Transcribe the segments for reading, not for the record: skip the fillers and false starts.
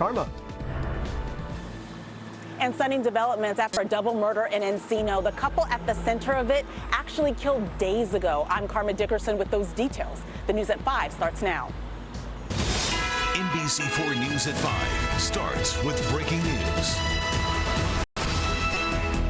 Karma. And stunning developments after a double murder in Encino. The couple at the center of it actually killed days ago. I'm Karma Dickerson with those details. The news at 5 starts now. NBC4 News at 5 starts with breaking news.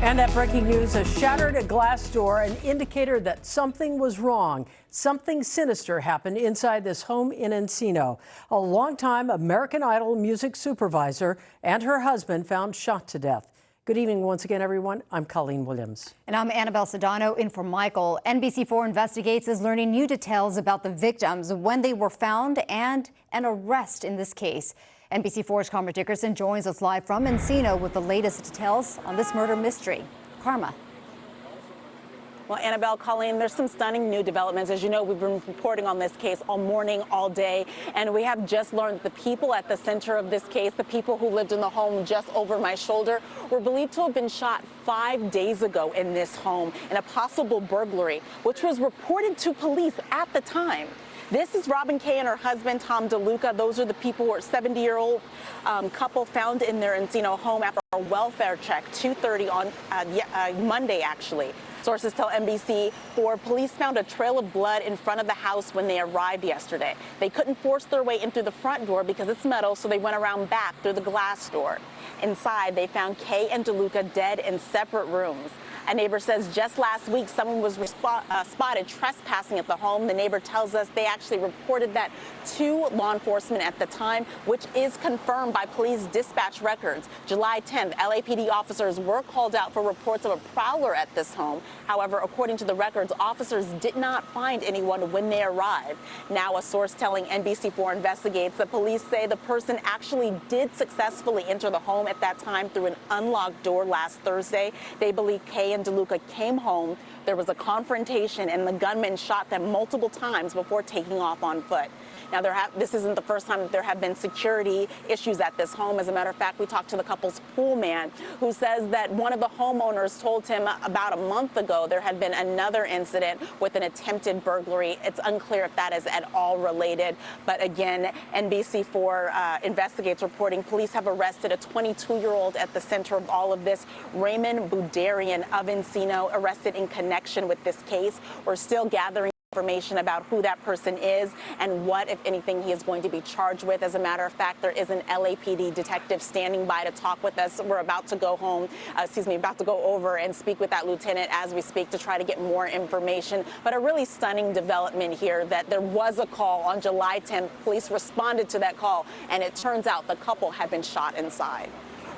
And that breaking news, a shattered glass door, an indicator that something was wrong. Something sinister happened inside this home in Encino. A longtime American Idol music supervisor and her husband found shot to death. Good evening once again, everyone. I'm Colleen Williams. And I'm Annabelle Sedano in for Michael. NBC4 Investigates is learning new details about the victims, when they were found, and an arrest in this case. NBC4's Karma Dickerson joins us live from Encino with the latest details on this murder mystery. Karma. Well, Annabelle, Colleen, there's some stunning new developments. As you know, we've been reporting on this case all morning, all day, and we have just learned the people at the center of this case, the people who lived in the home just over my shoulder, were believed to have been shot 5 days ago in this home in a possible burglary, which was reported to police at the time. This is Robin Kay and her husband, Tom DeLuca. Those are the people who are 70-year-old couple found in their Encino home after a welfare check, 2:30 on Monday, actually. Sources tell NBC4 police found a trail of blood in front of the house when they arrived yesterday. They couldn't force their way in through the front door because it's metal, so they went around back through the glass door. Inside, they found Kay and DeLuca dead in separate rooms. A neighbor says just last week someone was spotted trespassing at the home. The neighbor tells us they actually reported that to law enforcement at the time, which is confirmed by police dispatch records. July 10th, LAPD officers were called out for reports of a prowler at this home. However, according to the records, officers did not find anyone when they arrived. Now, a source telling NBC4 Investigates that police say the person actually did successfully enter the home at that time through an unlocked door last Thursday. They believe Kay and DeLuca came home. There was a confrontation and the gunman shot them multiple times before taking off on foot. Now, this isn't the first time that there have been security issues at this home. As a matter of fact, we talked to the couple's pool man, who says that one of the homeowners told him about a month ago there had been another incident with an attempted burglary. It's unclear if that is at all related. But again, NBC4 Investigates reporting police have arrested a 22-year-old at the center of all of this, Raymond Budarian of Encino, arrested in connection with this case. We're still gathering information about who that person is and what, if anything, he is going to be charged with. As a matter of fact, there is an LAPD detective standing by to talk with us. We're about to go about to go over and speak with that lieutenant as we speak to try to get more information. But a really stunning development here that there was a call on July 10th. Police responded to that call, and it turns out the couple had been shot inside.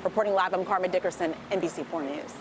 Reporting live, I'm Karma Dickerson, NBC4 News.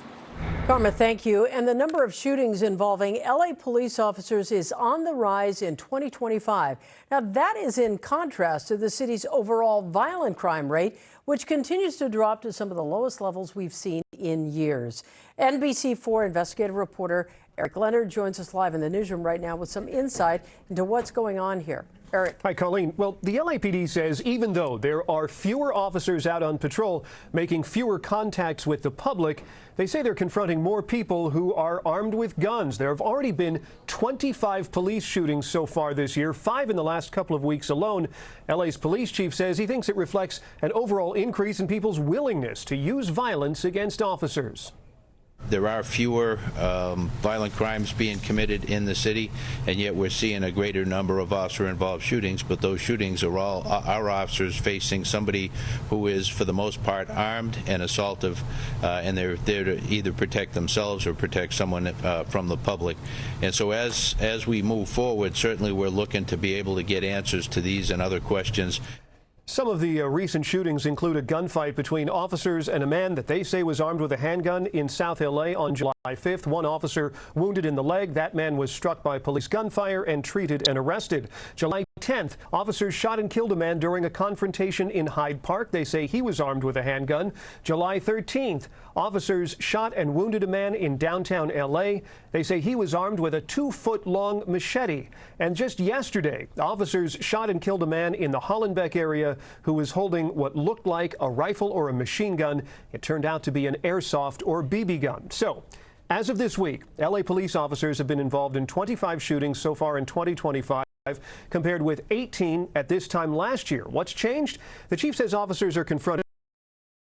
Karma, thank you. And the number of shootings involving LA police officers is on the rise in 2025. Now, that is in contrast to the city's overall violent crime rate, which continues to drop to some of the lowest levels we've seen in years. NBC4 investigative reporter Eric Leonard joins us live in the newsroom right now with some insight into what's going on here. Eric. Hi, Colleen. Well, the LAPD says even though there are fewer officers out on patrol making fewer contacts with the public, they say they're confronting more people who are armed with guns. There have already been 25 police shootings so far this year, 5 in the last couple of weeks alone. LA's police chief says he thinks it reflects an overall increase in people's willingness to use violence against officers. There are fewer violent crimes being committed in the city, and yet we're seeing a greater number of officer-involved shootings, but those shootings are all our officers facing somebody who is, for the most part, armed and assaultive, and they're there to either protect themselves or protect someone from the public. And so as we move forward, certainly we're looking to be able to get answers to these and other questions. Some of the recent shootings include a gunfight between officers and a man that they say was armed with a handgun in South LA on July 5th. One officer wounded in the leg. That man was struck by police gunfire and treated and arrested. July 10th, officers shot and killed a man during a confrontation in Hyde Park. They say he was armed with a handgun. July 13th, officers shot and wounded a man in downtown LA. They say he was armed with a 2-foot-long machete. And just yesterday, officers shot and killed a man in the Hollenbeck area who was holding what looked like a rifle or a machine gun. It turned out to be an airsoft or BB gun. So, as of this week, LA police officers have been involved in 25 shootings so far in 2025. compared with 18 at this time last year. What's changed? The chief says officers are confronted